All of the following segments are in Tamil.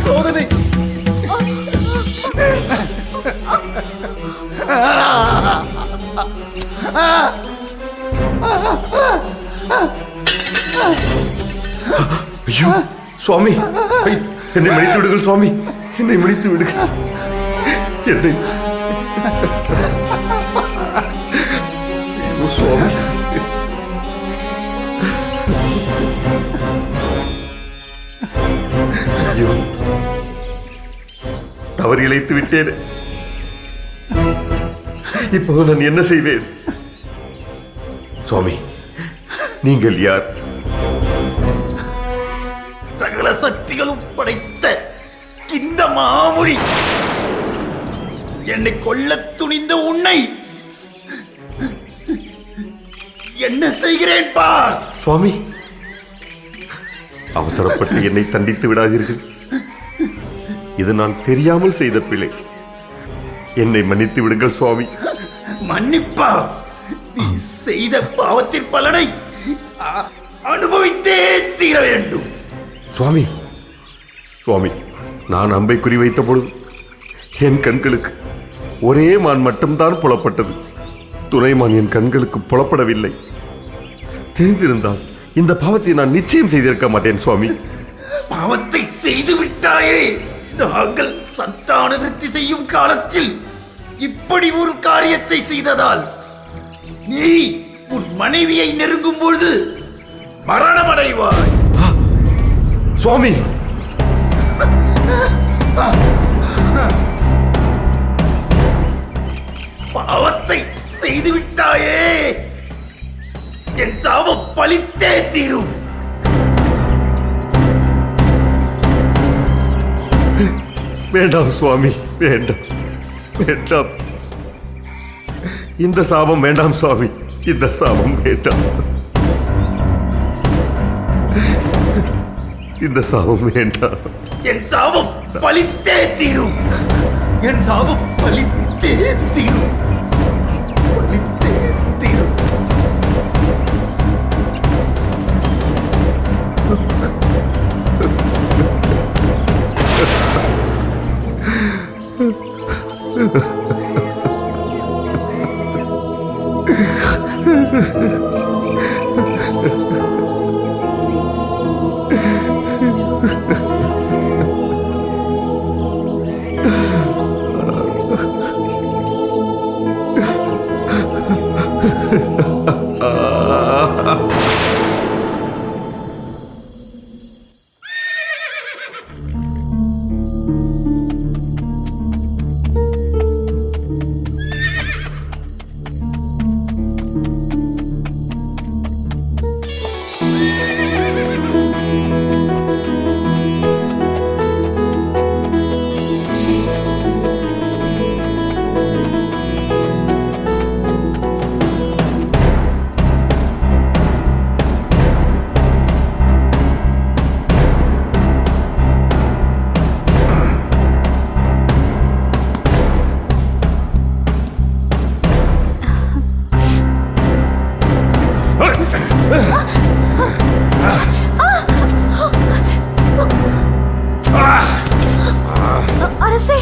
சோதனை. ஐயோ சுவாமி, என்னை மன்னித்து விடுங்கள் சுவாமி, என்னை மன்னித்து விடுங்கள். என்னை சுவாமி, ஐயோ தவறு இழைத்து விட்டேன். இப்போது நான் என்ன செய்வேன்? சுவாமி, நீங்கள் யார்? சகல சக்திகளும் படைத்த இந்த மாமுனி என்னை கொல்ல துணிந்த உன்னை என்ன செய்கிறேன் பார். சுவாமி, அவசரப்பட்டு என்னை தண்டித்து விடாதீர்கள். இது நான் தெரியாமல் செய்த பிழை. என்னை மன்னித்து விடுங்கள் சுவாமி. மன்னிப்பா? நீ செய்த பாவத்தின் பலனை அனுபவித்தே தீர வேண்டும். சுவாமி, சுவாமி, நான் அம்பை குறிவைத்த பொழுது என் கண்களுக்கு ஒரே மான் மட்டும்தான் புலப்பட்டது. துணைமான் என் கண்களுக்கு புலப்படவில்லை. தெரிந்திருந்தால் இந்த பாவத்தை நான் நிச்சயம் செய்திருக்க மாட்டேன் சுவாமி. பாவத்தை செய்து விட்டாயே. நாங்கள் சந்தான விருத்தி செய்யும் காலத்தில் இப்படி ஒரு காரியத்தை செய்ததால் நீ உன் மனைவியை நெருங்கும் பொழுது மரணமடைவாய். சுவாமி, பாவத்தை செய்து விட்டாயே. என் சாபம் பலித்தே தீரும். வேண்டாம் சுவாமி, வேண்டாம், வேண்டாம். இந்த சாபம் வேண்டாம் சுவாமி, இந்த சாபம் வேண்டாம். இந்த சாபம் வேண்டாம். என் சாபம் பலித்தே தீரும். என் சாபம் பலித்தே தீரும். பலித்தே தீரும். அரசே,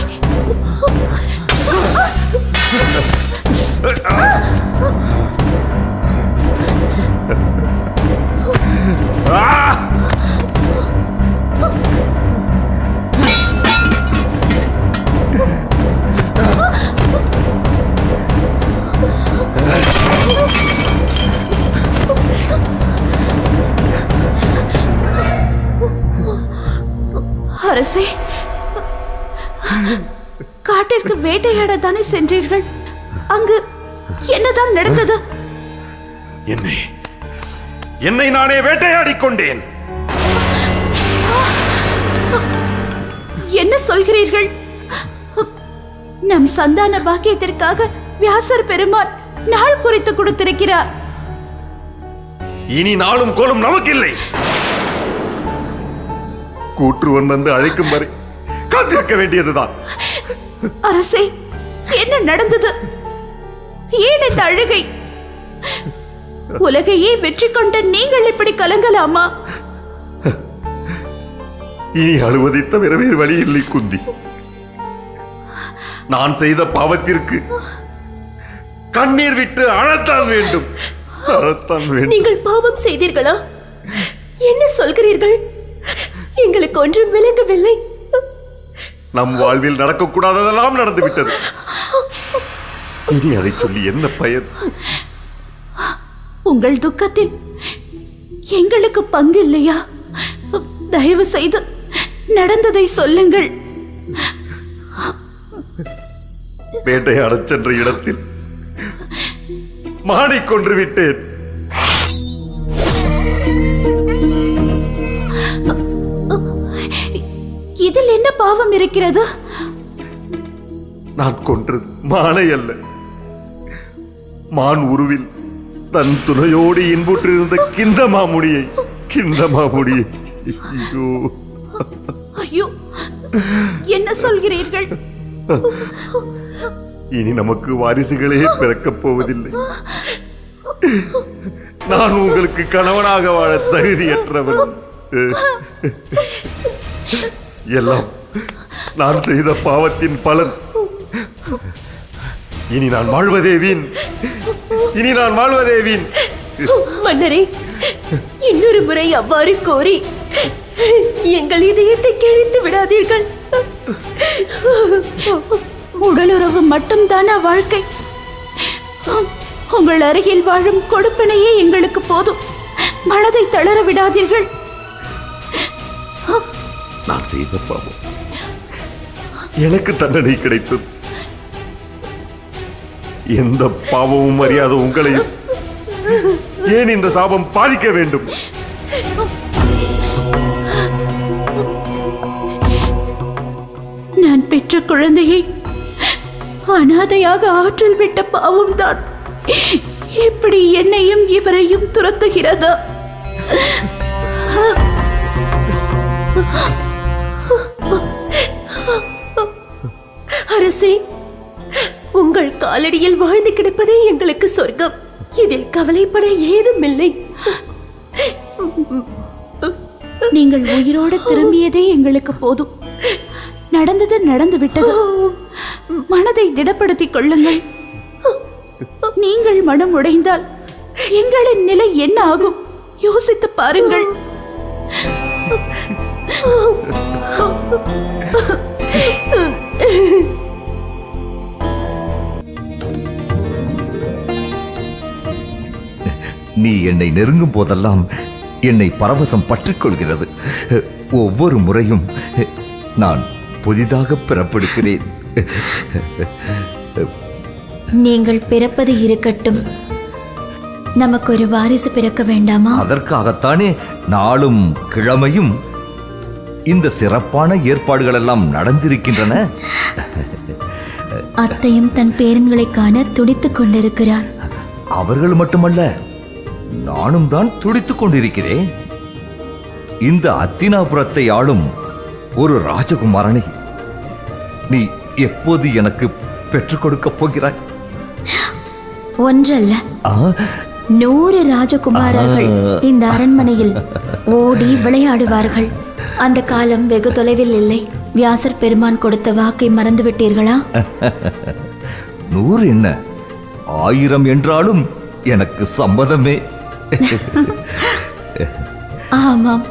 அரசே, காட்டிற்கு வேட்டையாட தானே சென்றீர்கள்? அங்கு என்னதான் நடந்தது? என்னை நானே வேட்டையாடிக் கொண்டேன். என்ன சொல்கிறீர்கள்? நம் சந்தான பாக்கியத்திற்காக வியாசர் பெருமான் நாள் குறித்து கொடுத்திருக்கிறார். இனி நாளும் கோலும் நமக்கு இல்லை. கூற்றுவன் வந்து அழைக்கும் வரை காத்திருக்க வேண்டியதுதான். அரசே, என்ன நடந்தது? ஏன் இந்த அழுகை? உலகையே வெற்றி கொண்ட நீங்கள் இப்படி கலங்கலாமா? இனி அழுவதை தவிர வேறு வழி இல்லை குந்தி. நான் செய்த பாவத்திற்கு கண்ணீர் விட்டு அழத்தான் வேண்டும், அழத்தான் வேண்டும். நீங்கள் பாவம் செய்தீர்களா? என்ன சொல்கிறீர்கள்? எங்களுக்கு ஒன்றும் விளங்கவில்லை. நம் வாழ்வில் நடக்கக்கூடாததெல்லாம் நடந்து விட்டது. இனி அதை சொல்லி என்ன பயன்? உங்கள் துக்கத்தில் எங்களுக்கு பங்கு இல்லையா? தயவு செய்து நடந்ததை சொல்லுங்கள். வேட்டையாடச் சென்ற இடத்தில் மானை கொன்று விட்டேன். இதில் என்ன பாவம் இருக்கிறது? நான் கொன்றது மானை அல்ல, மான் உருவில் தன் துணையோடு இன்புற்றிருந்த கிந்த மாமுடியை. ஐயோ, ஐயோ, என்ன சொல்கிறீர்கள்? இனி நமக்கு வாரிசுகளே பிறக்கப் போவதில்லை. நான் உங்களுக்கு கணவனாக வாழ தகுதியற்றவன். எல்லாம் நான் செய்த பாவத்தின் பலன். இனி நான் வாழ்வதே வீண். மன்னரே, இன்னொரு முறை அவ்வாறு கோரி எங்கள் இதயத்தை கிழித்து விடாதீர்கள். உடலுறவு மட்டும்தானா வாழ்க்கை? உங்கள் அருகில் வாழும் கொடுப்பனையே எங்களுக்கு போதும். மனதை தளர விடாதீர்கள். நான் செய்த பாவம் எனக்கு தண்டனை கிடைத்தது. எந்த பாவமும் அறியாத உங்களையும் ஏன் இந்த சாபம் பாதிக்க வேண்டும்? நான் பெற்ற குழந்தையை அனாதையாக ஆற்றில் விட்ட பாவம்தான் இப்படி என்னையும் இவரையும் துரத்துகிறதா? அரசே, உங்கள் காலடியில் வாழ்ந்து கிடப்பதே எங்களுக்கு சொர்க்கம். இதில் கவலைப்பட ஏதுமில்லை. நீங்கள் உயிரோடு திரும்பியதே எங்களுக்கு போதும். நடந்தது நடந்து விட்டது. மனதை திடப்படுத்திக் கொள்ளுங்கள். நீங்கள் மனம் உடைந்தால் எங்களின் நிலை என்ன ஆகும்? யோசித்து பாருங்கள். நீ என்னை நெருங்கும் போதெல்லாம் என்னை பரவசம் பற்றிக் கொள்கிறது. ஒவ்வொரு முறையும் நான் புதிதாக பிறப்பெடுக்கிறேன். நீங்கள் பிறப்பது இருக்கட்டும், நமக்கு ஒரு வாரிசு பிறக்க வேண்டாமா? அதற்காகத்தானே நாளும் கிழமையும் இந்த சிறப்பான ஏற்பாடுகள் எல்லாம் நடந்திருக்கின்றன. அத்தையும் தன் பேரன்களை காண துடித்துக் கொண்டிருக்கிறார். அவர்கள் மட்டுமல்ல, நானும் தான் துடித்துக் கொண்டிருக்கிறேன். இந்த அத்தினாபுரத்தை ஆளும் ஒரு ராஜகுமாரனை நீ எப்போது எனக்கு பெற்றுக் கொடுக்கப் போகிறாய்? ஒன்றல்ல, 100 ராஜகுமாரர்கள் இந்த அரண்மனையில் ஓடி விளையாடுவார்கள். அந்த காலம் வெகு தொலைவில் இல்லை. வியாசர் பெருமான் கொடுத்த வாக்கை மறந்து விட்டீர்களா? 100 என்ன, 1000 என்றாலும் எனக்கு சம்மதமே. ஆமாம்,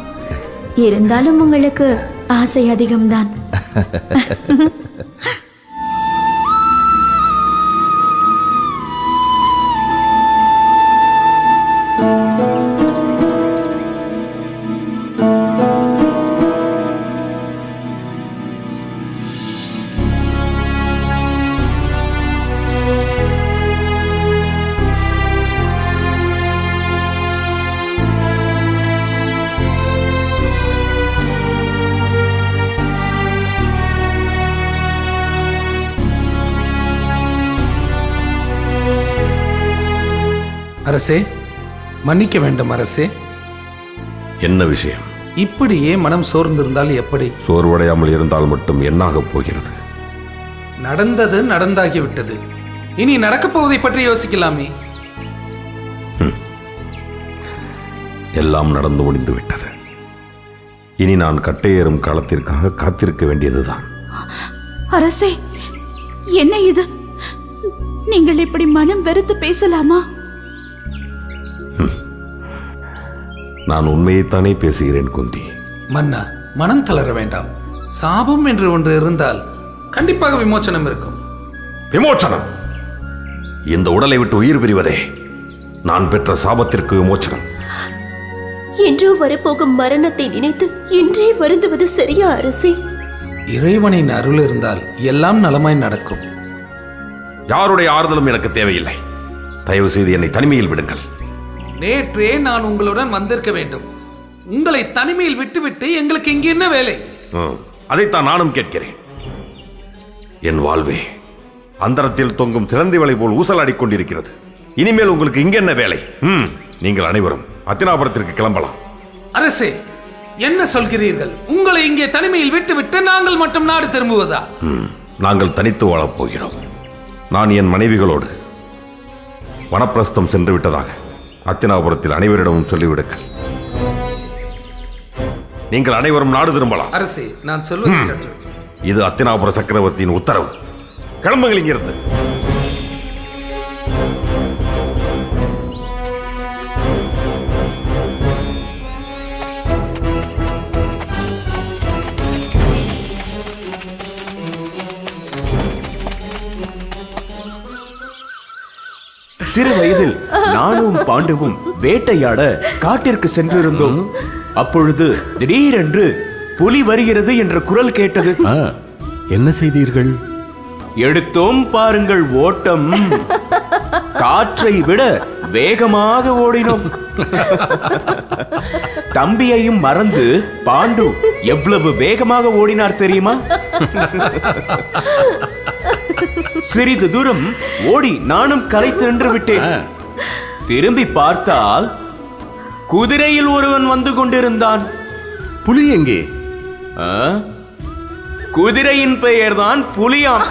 இருந்தாலும் உங்களுக்கு ஆசை அதிகம்தான். அரசே, மன்னிக்க வேண்டும் அரசே. என்ன விஷயம்? இப்படியே மனம் சோர்ந்திருந்தால் எப்படி? சோர்வடையாமல் இருந்தால் மட்டும் என்னாகப் போகிறது? நடந்தது நடந்தாகிவிட்டது. இனி நடக்கப் போவதை பற்றி யோசிக்கலாமே. எல்லாம் நடந்து முடிந்து விட்டது. இனி நான் கட்டையேறும் காலத்திற்காக காத்திருக்க வேண்டியதுதான். அரசே, என்ன இது? நீங்கள் இப்படி மனம் வெறுத்து பேசலாமா? நான் உண்மையைத்தானே பேசுகிறேன் குந்தி. மன்னா, மனம் தளர வேண்டாம். சாபம் என்று ஒன்று இருந்தால் கண்டிப்பாக விமோச்சனம் இருக்கும். விமோச்சனம்? இந்த உடலை விட்டு உயிர் பிரிவதே நான் பெற்ற சாபத்திற்கு விமோச்சனம். என்றோ வரப்போகும் மரணத்தை நினைத்து இன்றே வருந்துவது சரியா அரசே? இறைவனின் அருள் இருந்தால் எல்லாம் நலமாய் நடக்கும். யாருடைய ஆறுதலும் எனக்கு தேவையில்லை. தயவு செய்து என்னை தனிமையில் விடுங்கள். நேற்றே நான் உங்களுடன் வந்திருக்க வேண்டும். உங்களை தனிமையில் விட்டுவிட்டு எங்களுக்கு இங்கு என்ன வேலை? அதைத்தான் நானும் கேட்கிறேன். என் வாழ்வே அந்தரத்தில் தொங்கும் சிலந்தி வலை போல் ஊசலாடிக் கொண்டிருக்கிறது. இனிமேல் உங்களுக்கு இங்க என்ன வேலை? நீங்கள் அனைவரும் அத்தினாபுரத்திற்கு கிளம்பலாம். அரசே, என்ன சொல்கிறீர்கள்? உங்களை இங்கே தனிமையில் விட்டுவிட்டு நாங்கள் மட்டும் நாடு திரும்புவதா? நாங்கள் தனித்து வாழப் போகிறோம். நான் என் மனைவிகளோடு வனப்பிரஸ்தம் சென்று விட்டதாக அத்தினாபுரத்தில் அனைவரிடமும் சொல்லிவிடுங்கள். நீங்கள் அனைவரும் நாடு திரும்பலாம். அரசே, நான் சொல்வது சற்று. இது அத்தினாபுர சக்கரவர்த்தியின் உத்தரவு. கிளம்புங்கள் இங்கிருந்து. சிறு வயதில் நானும் பாண்டுவும் வேட்டையாட காட்டிற்கு சென்றிருந்தோம். அப்பொழுது திடீரென்று புலி வருகிறது என்ற குரல் கேட்டது. என்ன செய்தீர்கள்? எடுத்தோம் பாருங்கள் ஓட்டம். காற்றை விட வேகமாக ஓடினோம். தம்பியையும் மறந்து பாண்டு எவ்வளவு வேகமாக ஓடினார் தெரியுமா? சிறிது தூரம் ஓடி நானும் களைத்து நின்று விட்டேன். திரும்பி பார்த்தால் குதிரையில் ஒருவன் வந்து கொண்டிருந்தான். புலி எங்கே? குதிரையின் பெயர்தான் புலியாம்.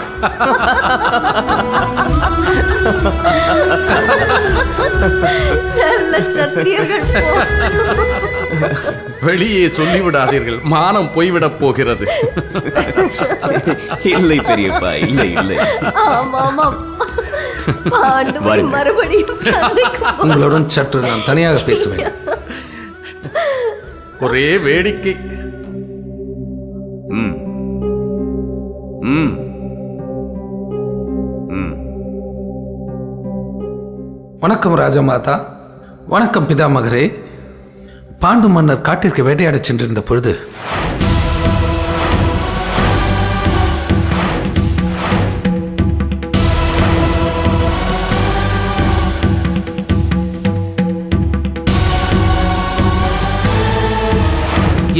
வெளியே சொல்லிவிடாதீர்கள், மானம் போய்விடப் போகிறது. இல்லை பெரியப்பா, இல்லை இல்லை. உங்களுடன் சற்று நான் தனியாக பேசுவேன். ஒரே வேடிக்கை. வணக்கம் ராஜமாதா. வணக்கம் பிதாமகரே. பாண்டு மன்னர் காட்டிற்கு வேட்டையாட சென்றிருந்த பொழுது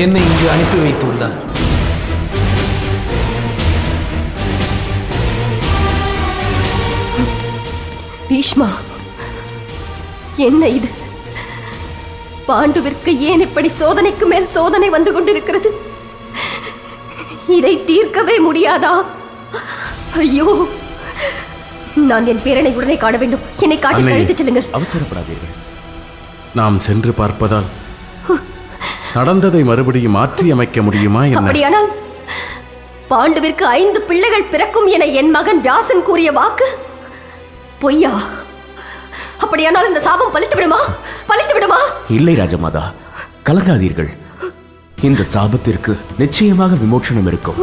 என்னை இங்கு அனுப்பி வைத்துள்ளார். பீஷ்மா, என்ன இது? பாண்டுவிற்கு ஏன் இப்படி சோதனைக்கு மேல் சோதனை வந்து கொண்டிருக்கிறது? இதை தீர்க்கவே முடியாதா? ஐயோ, நான் என் பேரனை உடனே காண வேண்டும். என்னை காட்டி அழைத்துச் செல்லுங்கள். அவசரப்படாதீர்கள். நாம் சென்று பார்ப்பதால் நடந்ததை மறுபடியும் மாற்றி அமைக்க முடியுமா? அப்படியானால் பாண்டுவிற்கு 5 பிள்ளைகள் பிறக்கும் என என் மகன் வியாசன் கூறிய வாக்கு பொய்யா? அப்படியானால் இந்த சாபம் பலித்து விடுமா? பலித்து விடுமா? இல்லை ராஜமாதா, கலங்காதீர்கள். இந்த சாபத்திற்கு நிச்சயமாக விமோசனம் இருக்கும்.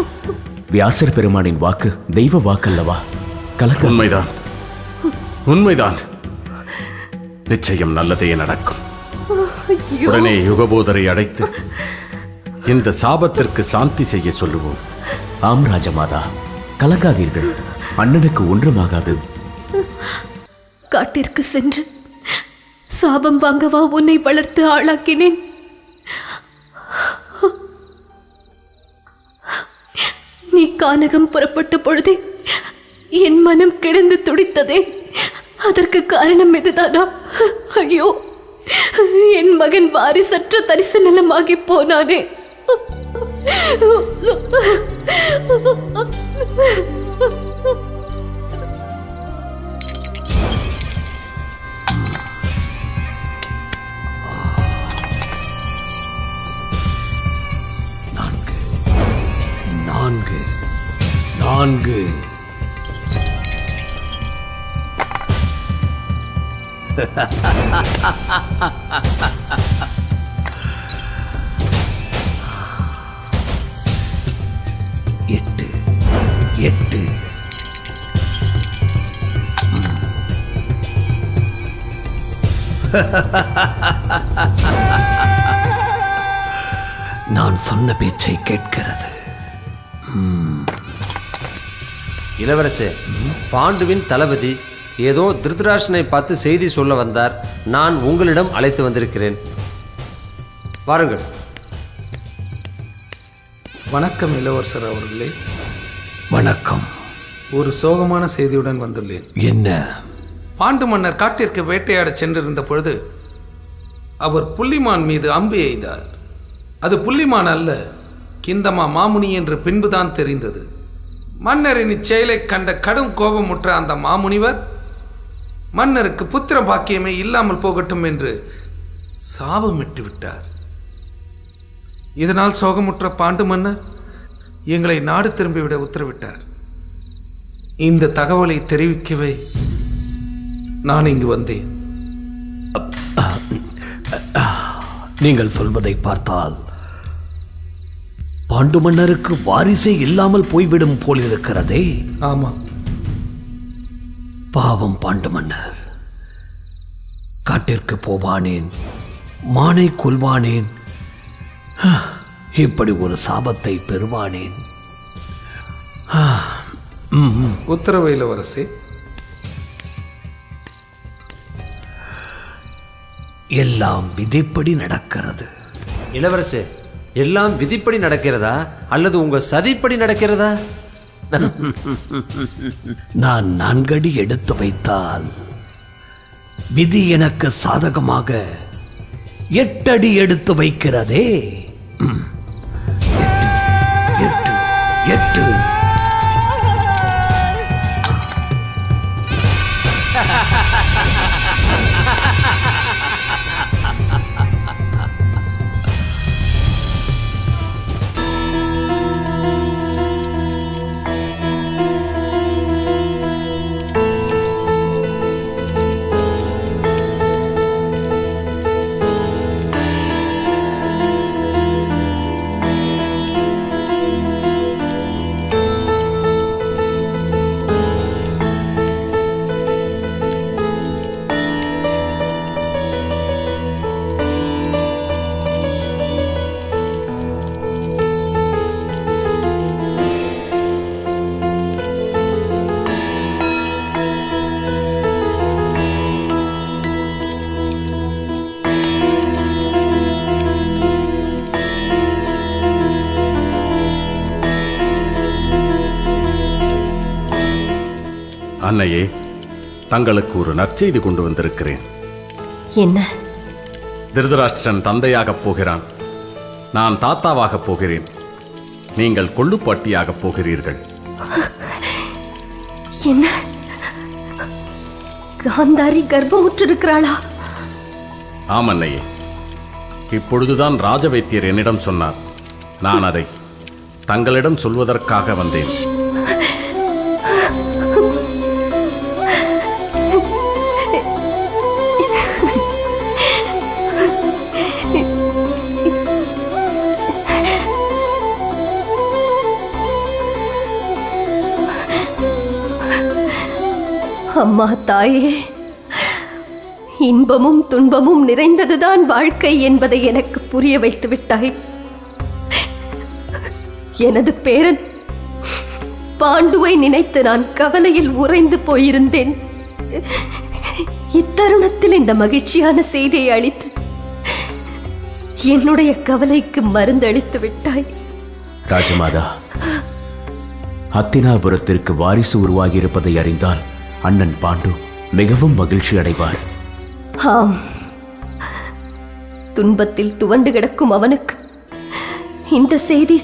வியாசர் பெருமானின் வாக்கு தெய்வ வாக்கல்லவா? உண்மைதான், உண்மைதான். நிச்சயம் நல்லதே நடக்கும். உடனே யுகபோதரை அழைத்து இந்த சாபத்திற்கு சாந்தி செய்ய சொல்லுவோம். ஆம் ராஜமாதா, கலங்காதீர்கள். அண்ணனுக்கு ஒன்றுமாகாது. காட்டிற்கு சென்று சாபம் வாங்கவா உன்னை வளர்த்து ஆளாக்கினேன்? நீ கானகம் புறப்பட்ட பொழுதே என் மனம் கிடந்து துடித்ததே. அதற்கு காரணம் இதுதானா? ஐயோ, என் மகன் வாரிசற்ற தரிசு நிலமாகி போனானே. 4 8 8 நான் சொன்ன பேச்சை கேட்கிறது. இளவரசே, பாண்டுவின் தளபதி ஏதோ திருதராஷ்டனை பார்த்து செய்தி சொல்ல வந்தார். நான் உங்களிடம் அழைத்து வந்திருக்கிறேன். வாருங்கள். வணக்கம் இளவரசர் அவர்களே. வணக்கம். ஒரு சோகமான செய்தியுடன் வந்துள்ளேன். என்ன? பாண்டு மன்னர் காட்டிற்கு வேட்டையாடச் சென்றிருந்த பொழுது அவர் புள்ளிமான் மீது அம்பு எய்தார். அது புள்ளிமான் அல்ல, கிந்தமா மாமுனி என்று பின்புதான் தெரிந்தது. மன்னரின் இச்செயலை கண்ட கடும் கோபமுற்ற அந்த மாமுனிவர் மன்னருக்கு புத்திர பாக்கியமே இல்லாமல் போகட்டும் என்று சாபமிட்டு விட்டார். இதனால் சோகமுற்ற பாண்டு மன்னர் எங்களை நாடு திரும்பிவிட உத்தரவிட்டார். இந்த தகவலை தெரிவிக்கவே நான் இங்கு வந்தேன். நீங்கள் சொல்வதை பார்த்தால் பாண்டு மன்னருக்கு வாரிசே இல்லாமல் போய்விடும் போலிருக்கிறதே. ஆமாம். பாவம் பாண்டு மன்னர். காட்டிற்கு போவானேன், மானை கொல்வானேன், இப்படி ஒரு சாபத்தை பெறுவானேன். உத்தரவு இளவரசே. எல்லாம் விதிப்படி நடக்கிறது. இளவரசே, எல்லாம் விதிப்படி நடக்கிறதா அல்லது உங்க சதிப்படி நடக்கிறதா? நான் 4 அடி எடுத்து வைத்தால் விதி எனக்கு சாதகமாக 8 அடி எடுத்து வைக்கிறதே. 8 அன்னையே, தங்களுக்கு ஒரு நற்செய்தி கொண்டு வந்திருக்கிறேன். என்ன? திருதராஷ்டிரன் தந்தையாகப் போகிறான், நான் தாத்தாவாகப் போகிறேன், நீங்கள் கொள்ளுப்பாட்டியாகப் போகிறீர்கள். என்ன? காந்தாரி கர்ப்பமுற்றிருக்கிறாளா? ஆமன்னையே, இப்பொழுதுதான் ராஜவைத்தியர் என்னிடம் சொன்னார். நான் அதை தங்களிடம் சொல்வதற்காக வந்தேன். அம்மா தாயே, இன்பமும் துன்பமும் நிறைந்ததுதான் வாழ்க்கை என்பதை எனக்கு புரிய வைத்து விட்டாய். எனது பேரன் பாண்டுவை நினைத்து நான் கவலையில் உறைந்து போயிருந்தேன். இத்தருணத்தில் இந்த மகிழ்ச்சியான செய்தியை அளித்து என்னுடைய கவலைக்கு மருந்தளித்து விட்டாய். ராஜமாதா, ஹத்தினாபுரத்திற்கு வாரிசு உருவாகியிருப்பதை அறிந்தால் அண்ணன் பாண்டு மிகவும் மகிழ்ச்சி அடைவார். ஆம், துன்பத்தில் துவண்டு கிடக்கும் அவனுக்கு இந்த செய்தி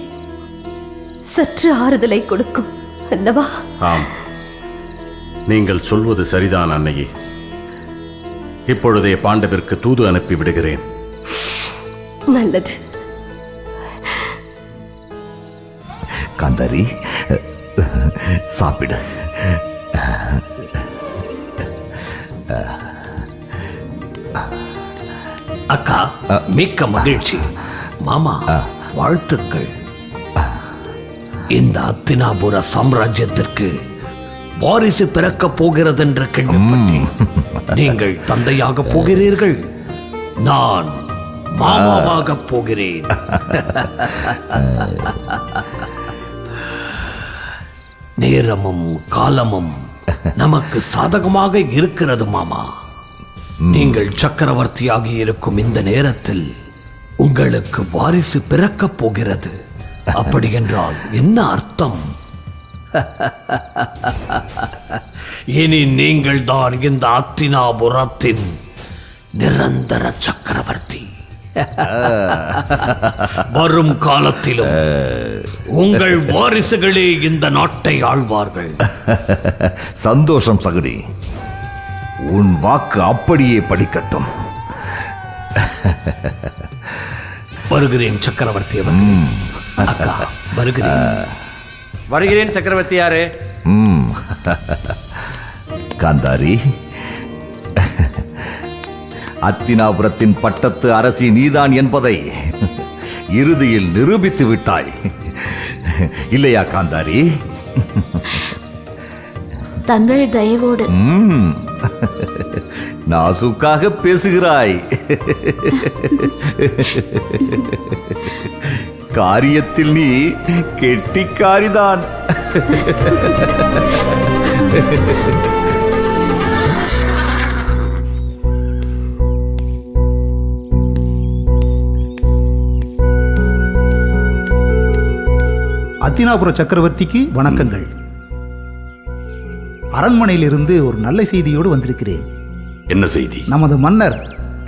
சற்று ஆறுதலை கொடுக்கும் அல்லவா? ஆம், நீங்கள் சொல்வது சரிதான் அன்னையே. இப்பொழுதே பாண்டவிற்கு தூது அனுப்பி விடுகிறேன். நல்லது. காந்தாரி, சாப்பிடு. அக்கா, மிக்க மகிழ்ச்சி. மாமா, வாழ்த்துக்கள். இந்த அத்தினாபுர சாம்ராஜ்யத்திற்கு வாரிசு பிறக்கப் போகிறது என்று கேள்விப்பட்டேன். நீங்கள் தந்தையாக போகிறீர்கள், நான் மாமாவாக போகிறேன். நேரமும் காலமும் நமக்கு சாதகமாக இருக்கிறது மாமா. நீங்கள் சக்கரவர்த்தியாகி இருக்கும் இந்த நேரத்தில் உங்களுக்கு வாரிசு பிறக்கப் போகிறது. அப்படி என்றால் என்ன அர்த்தம்? இனி நீங்கள் தான் இந்த அத்தினாபுரத்தின் நிரந்தர சக்கரவர்த்தி. வரும் காலத்திலும் உங்கள் வாரிசுகளே இந்த நாட்டை ஆள்வார்கள். சந்தோஷம் சகுனி, உன் வாக்கு அப்படியே படிக்கட்டும். வருகிறேன் சக்கரவர்த்தி அவர்களே. அக்கா, வருகிறேன். வருகிறேன் சக்கரவர்த்தியாரே. காந்தாரி, அத்தினாபுரத்தின் பட்டத்து அரசி நீதான் என்பதை இறுதியில் நிரூபித்து விட்டாய், இல்லையா காந்தாரி? தங்கள் தயவோடு. நாசுக்காக பேசுகிறாய். காரியத்தில் நீ கெட்டிக்காரிதான். அத்தினாபுர சக்கரவர்த்திக்கு வணக்கங்கள். அரண்மனையிலிருந்து ஒரு நல்ல செய்தியோடு வந்திருக்கிறேன். என்ன செய்தி? நமது மன்னர்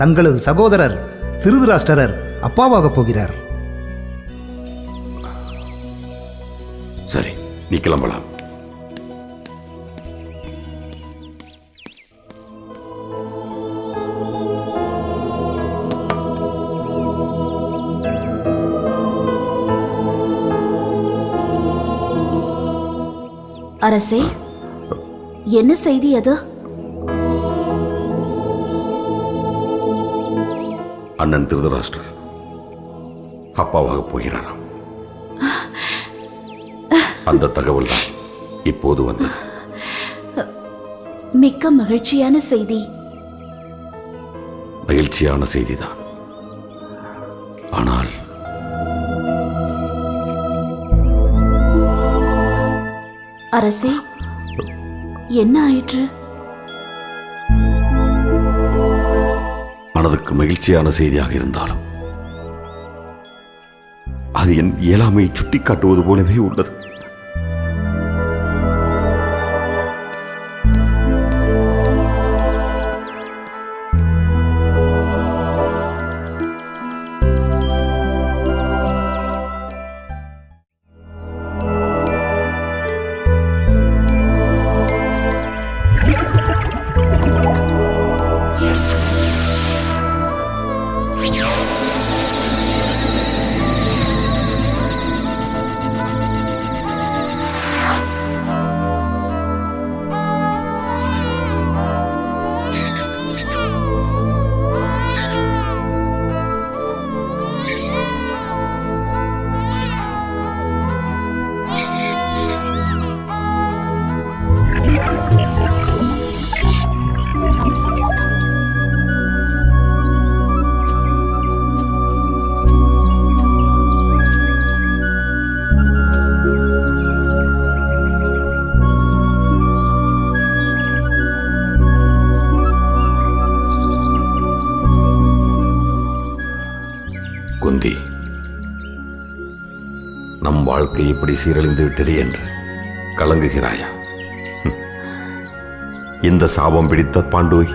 தங்களது சகோதரர் திருதராஷ்டிரர் அப்பாவாக போகிறார். சரி, நீ கிளம்பலாம். அரசே, என்ன செய்தி அது? அண்ணன் திருதராஷ்டிரர் அப்பாவாக போகிறாராம். அந்த தகவல் தான் இப்போது வந்தது. மிக்க மகிழ்ச்சியான செய்தி. மகிழ்ச்சியான செய்திதான். ஆனால் அரசே, என்ன ஆயிற்று? மனதுக்கு மகிழ்ச்சியான செய்தியாக இருந்தாலும் அது என் இயலாமையை சுட்டிக்காட்டுவது போலவே உள்ளது. குந்தி, நம் வாழ்க்கை இப்படி சீரழிந்து விட்டது என்று கலங்குகிறாயா? இந்த சாபம் பிடித்த பாண்டுவை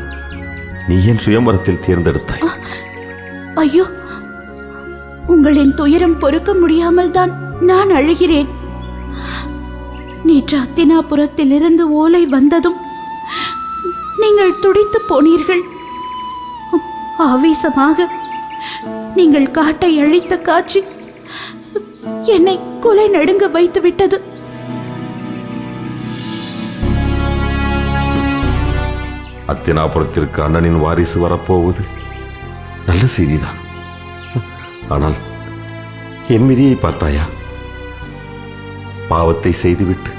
நீ ஏன் சுயம்பரத்தில் தேர்ந்தெடுத்தாய்? ஐயோ, உங்களின் துயரம் பொறுக்க முடியாமல் தான் நான் அழுகிறேன். நேற்று அத்தினாபுரத்திலிருந்து ஓலை வந்ததும் நீங்கள் துடித்து போனீர்கள். ஆவேசமாக நீங்கள் காட்டை அழித்த காட்சி என்னை கொலை நடுங்க வைத்து விட்டது. அத்தினாபுரத்திற்கு அண்ணனின் வாரிசு வரப்போவது நல்ல செய்திதான். ஆனால் என் விதியை பார்த்தாயா? பாவத்தை செய்துவிட்டு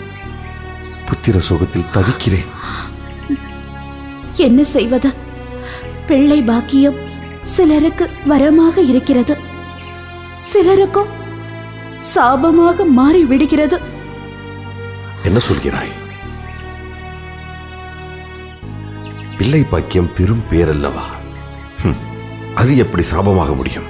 புத்திர சுகத்தில் தவிக்கிறேன். என்ன செய்வது? பிள்ளை பாக்கியம் சிலருக்கு வரமாக இருக்கிறது, சிலருக்கும் சாபமாக மாறி விடுகிறது. என்ன சொல்கிறாய்? பிள்ளை பாக்கியம் பெரும் பேரல்லவா? அது எப்படி சாபமாக முடியும்?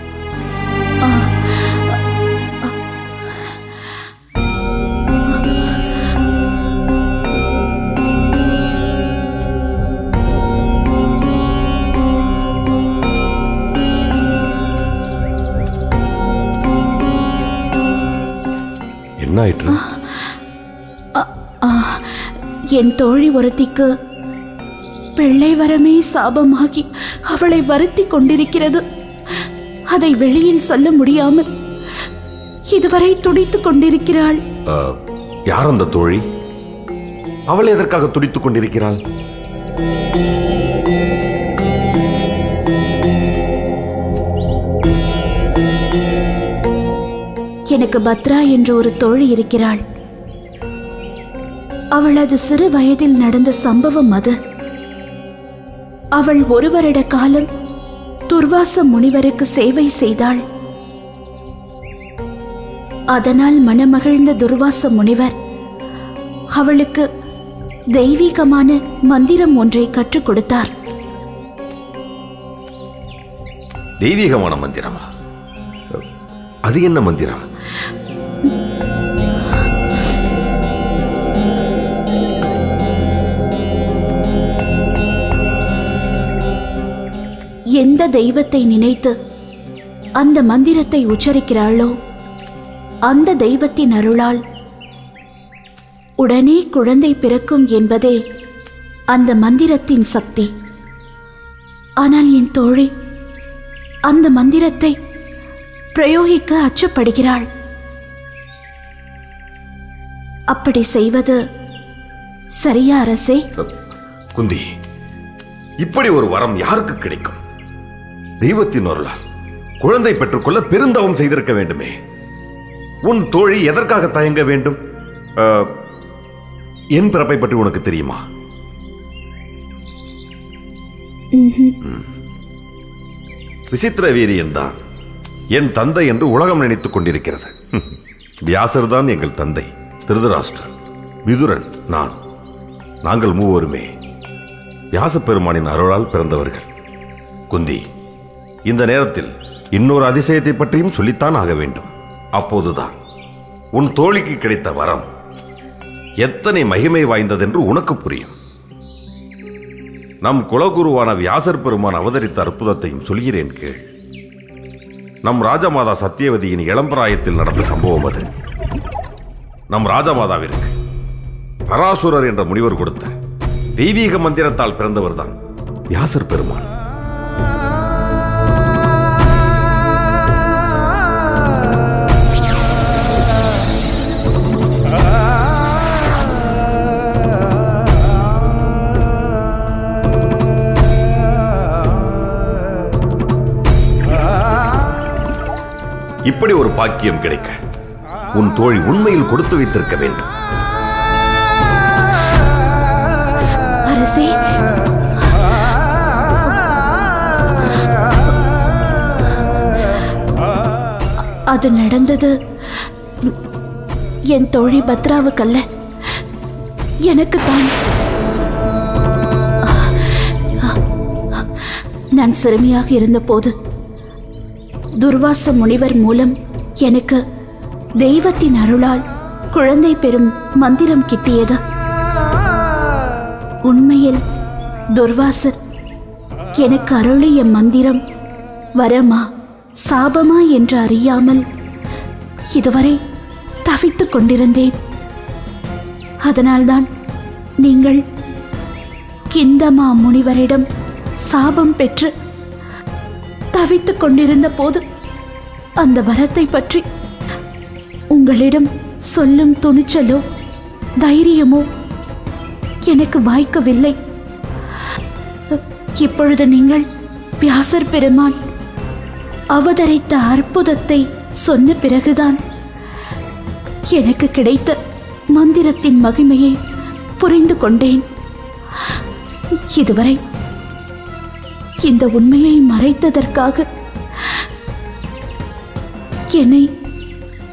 என்ன ஆயிற்று? என் தோழி ஒருத்திக்கு பிள்ளை வரமே சாபமாகி அவளை வருத்தி கொண்டிருக்கிறது. அதை வெளியில் சொல்ல முடியாமல் இதுவரை துடித்துக் கொண்டிருக்கிறாள். யார் அந்த தோழி? அவள் எதற்காக துடித்துக் கொண்டிருக்கிறாள்? எனக்கு பத்ரா என்ற ஒரு தோழி இருக்கிறாள். அவளது சிறு வயதில் நடந்த சம்பவம் அது. அவள் 1 வருட காலம் துர்வாச முனிவருக்கு சேவை செய்தாள். அதனால் மனமகிழ்ந்த துர்வாச முனிவர் அவளுக்கு தெய்வீகமான மந்திரம் ஒன்றை கற்றுக் கொடுத்தார். தெய்வீகமான மந்திரமா? அது என்ன மந்திரம்? எந்த தெய்வத்தை நினைத்து அந்த மந்திரத்தை உச்சரிக்கிறாளோ அந்த தெய்வத்தின் அருளால் உடனே குழந்தை பிறக்கும் என்பதே அந்த மந்திரத்தின் சக்தி. ஆனால் என் தோழி அந்த மந்திரத்தை பிரயோகிக்க அச்சப்படுகிறாள். அப்படி செய்வது சரியா அரசே? குந்தி, இப்படி ஒரு வரம் யாருக்கு கிடைக்கும்? தெய்வத்தின் அருளால் குழந்தை பெற்றுக்கொள்ள பெருந்தவம் செய்திருக்க வேண்டுமே. உன் தோழி எதற்காக தயங்க வேண்டும்? என் பிறப்பை பற்றி உனக்கு தெரியுமா? விசித்திர வீரியன் தான் என் தந்தை என்று உலகம் நினைத்துக் கொண்டிருக்கிறது. வியாசர் தான் எங்கள் தந்தை. திருதராஷ்டிரர், விதுரன், நாங்கள் மூவருமே வியாச பெருமானின் அருளால் பிறந்தவர்கள். குந்தி, இந்த நேரத்தில் இன்னொரு அதிசயத்தை பற்றியும் சொல்லித்தான் ஆக வேண்டும். அப்போதுதான் உன் தோழிக்கு கிடைத்த வரம் எத்தனை மகிமை வாய்ந்ததென்று உனக்கு புரியும். நம் குலகுருவான வியாசர் பெருமான் அவதரித்த அற்புதத்தையும் சொல்கிறேன் கேள். நம் ராஜமாதா சத்தியவதியின் இளம்பிராயத்தில் நடந்த சம்பவம் அது. நம் ராஜமாதாவிற்கு பராசுரர் என்ற முனிவர் கொடுத்த தெய்வீக மந்திரத்தால் பிறந்தவர்தான் வியாசர் பெருமான். இப்படி ஒரு பாக்கியம் கிடைக்க உன் தோழி உண்மையில் கொடுத்து வைத்திருக்க வேண்டும். அரசே, அது நடந்தது என் தோழி பத்ராவுக்கல்ல, எனக்குத்தான். நான் சிறுமியாக இருந்தபோது துர்வாச முனிவர் மூலம் எனக்கு தெய்வத்தின் அருளால் குழந்தை பெறும் மந்திரம் கிட்டியது. உண்மையில் துர்வாசர் எனக்கு அருளிய மந்திரம் வரமா சாபமா என்று அறியாமல் இதுவரை தவித்துக் கொண்டிருந்தேன். அதனால்தான் நீங்கள் கிந்தமா முனிவரிடம் சாபம் பெற்று தவித்துக் கொண்டிருந்த போது அந்த வரத்தை பற்றி உங்களிடம் சொல்லும் துணிச்சலோ தைரியமோ எனக்கு வாய்க்கவில்லை. இப்பொழுது நீங்கள் வியாசர் பெருமான் அவதரித்த அற்புதத்தை சொன்ன பிறகுதான் எனக்கு கிடைத்த மந்திரத்தின் மகிமையை புரிந்து கொண்டேன். இதுவரை இந்த உண்மையை மறைத்ததற்காக என்னை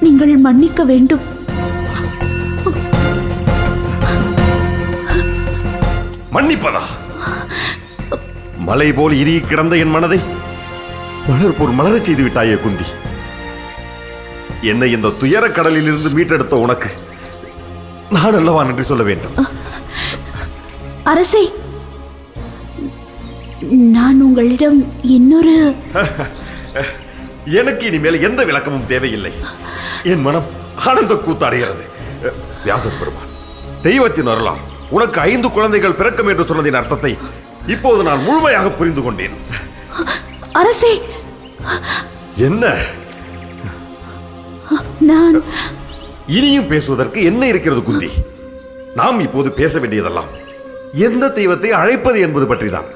நீங்கள் மன்னிக்க வேண்டும். மன்னிப்பதா? மலை போல் இறுகி கிடந்த என் மனதை மலர் போல் மலரச் செய்து விட்டாயே குந்தி. என்னை இந்த துயர கடலில் இருந்து மீட்டெடுத்த உனக்கு நான் அல்லவா நன்றி சொல்ல வேண்டும்? அரசே, நான் உங்களிடம் இன்னொரு எனக்கு இனிமேல் எந்த விளக்கமும் தேவையில்லை. என் மனம் ஆனந்த கூத்தாடுகிறது. வியாசர் பெருமான், தெய்வத்தின் அருளால் உனக்கு 5 குழந்தைகள் பிறக்கும் என்று சொன்னதின் அர்த்தத்தை இப்போது நான் முழுமையாக புரிந்து கொண்டேன். அரசே, என்ன? நான் இனியும் பேசுவதற்கு என்ன இருக்கிறது குந்தி? நாம் இப்போது பேச வேண்டியதெல்லாம் எந்த தெய்வத்தை அழைப்பது என்பது பற்றிதான்.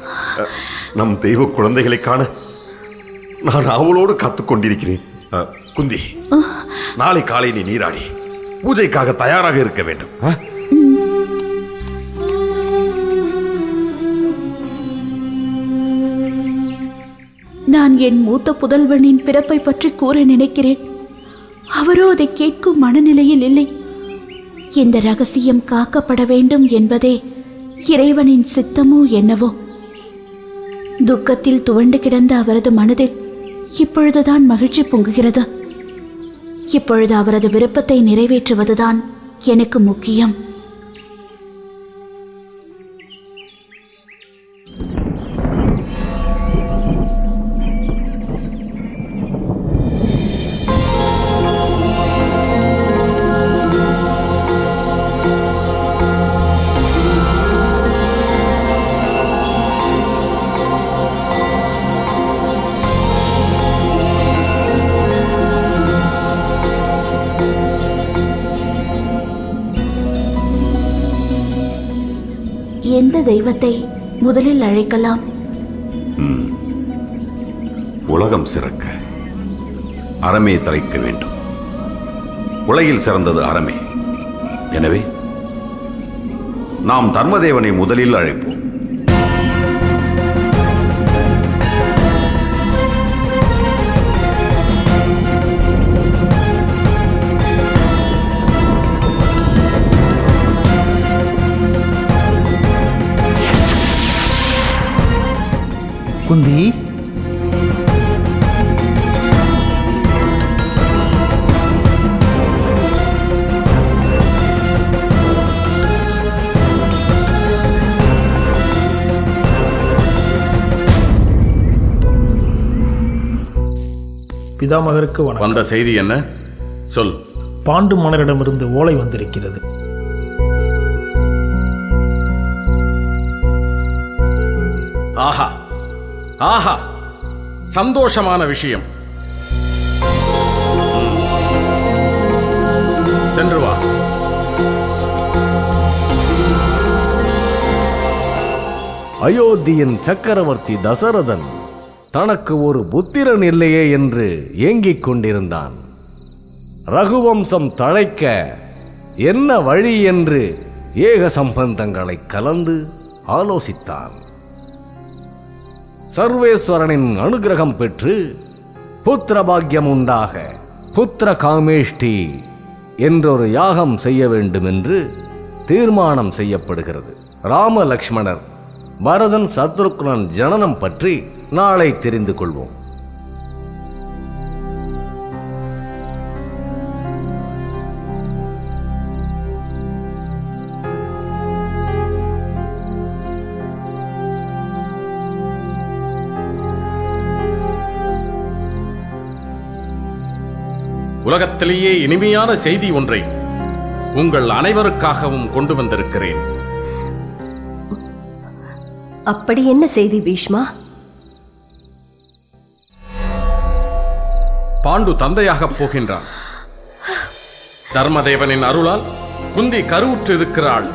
நம் தெய்வ குழந்தைகளை காண நான் அவளோடு காத்துக் கொண்டிருக்கிறேன். குந்தி, நாளை காலை நீ நீராடி பூஜைக்காக தயாராக இருக்க வேண்டும். நான் என் மூத்த புதல்வனின் பிறப்பை பற்றி கூற நினைக்கிறேன். அவரோ அதை கேட்கும் மனநிலையில் இல்லை. இந்த ரகசியம் காக்கப்பட வேண்டும் என்பதே இறைவனின் சித்தமோ என்னவோ. துக்கத்தில் துவண்டு கிடந்த அவரது மனதில் இப்பொழுதுதான் மகிழ்ச்சி பொங்குகிறது. இப்பொழுது அவரது விருப்பத்தை நிறைவேற்றுவதுதான் எனக்கு முக்கியம். எந்த தெய்வத்தை முதலில் அழைக்கலாம்? உலகம் சிறக்க அறமே தலைக்க வேண்டும். உலகில் சிறந்தது அறமே. எனவே நாம் தர்மதேவனை முதலில் அழைப்போம். குந்தி, பிதாமகருக்கு வணக்கம். வந்த செய்தி என்ன? சொல். பாண்டு மன்னரிடமிருந்து ஓலை வந்திருக்கிறது. ஆஹா ஆஹா, சந்தோஷமான விஷயம். சென்று வா. அயோத்தியின் சக்கரவர்த்தி தசரதன் தனக்கு ஒரு புத்திரன் இல்லையே என்று ஏங்கிக் கொண்டிருந்தான். ரகுவம்சம் தழைக்க என்ன வழி என்று ஏக சம்பந்தங்களை கலந்து ஆலோசித்தான். சர்வேஸ்வரனின் அனுகிரகம் பெற்று புத்திர பாக்கியம் உண்டாக புத்திர காமேஷ்டி என்றொரு யாகம் செய்ய வேண்டும் என்று தீர்மானம் செய்யப்படுகிறது. ராம லக்ஷ்மணர் பரதன் சத்ருக்னன் ஜனனம் பற்றி நாளை தெரிந்து கொள்வோம். உலகத்திலேயே இனிமையான செய்தி ஒன்றை உங்கள் அனைவருக்காகவும் கொண்டு வந்திருக்கிறேன். அப்படி என்ன செய்தி பீஷ்மா? பாண்டு தந்தையாகப் போகின்றான். தர்மதேவனின் அருளால் குந்தி கருவுற்று இருக்கிறாள்.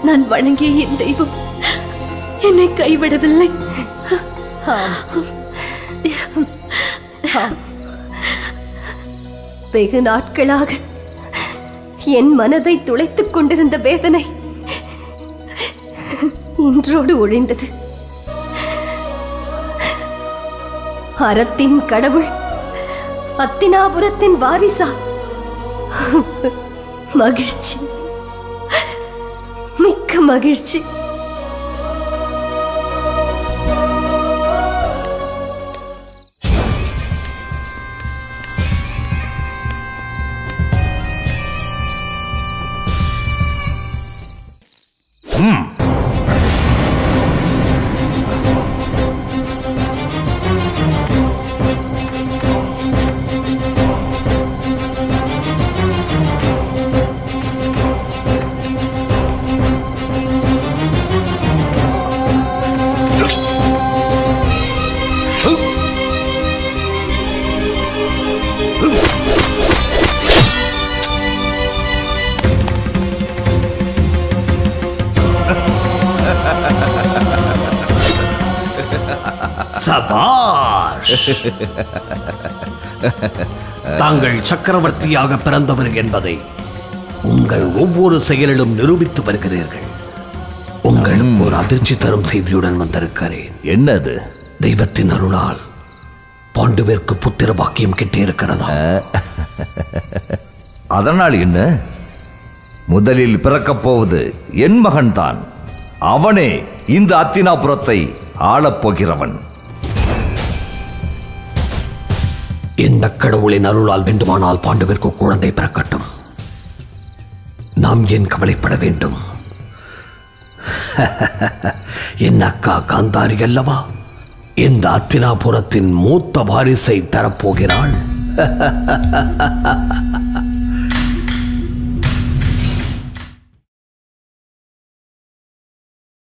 நான் வணங்கிய என் தெய்வம் என்னை கைவிடவில்லை. வெகு நாட்களாக என் மனதை துளைத்துக் கொண்டிருந்த வேதனை இன்றோடு ஒழிந்தது. அறத்தின் கடவுள் அத்தினாபுரத்தின் வாரிசா? மகிழ்ச்சி, மிக்க மகிழ்ச்சி. சபாஷ்! தாங்கள் சக்கரவர்த்தியாக பிறந்தவர் என்பதை உங்கள் ஒவ்வொரு செயலிலும் நிரூபித்து வருகிறீர்கள். உங்களுக்கு ஒரு அதிர்ச்சி தரும் செய்தியுடன் வந்திருக்கிறேன். என்னது? தெய்வத்தின் அருளால் பாண்டுவிற்கு புத்திர பாக்கியம் கிட்டியிருக்கிறதா? அதனால் என்ன? முதலில் பிறக்கப் போவது என் மகன்தான். அவனே இந்த அத்தினாபுரத்தை ஆளப்போகிறவன். எந்த கடவுளின் அருளால் வேண்டுமானால் பாண்டுவிற்கு குழந்தை பிறக்கட்டும். நாம் ஏன் கவலைப்பட வேண்டும்? என் அக்கா காந்தாரி அல்லவா இந்த அத்தினாபுரத்தின் மூத்த வாரிசை தரப்போகிறாள்.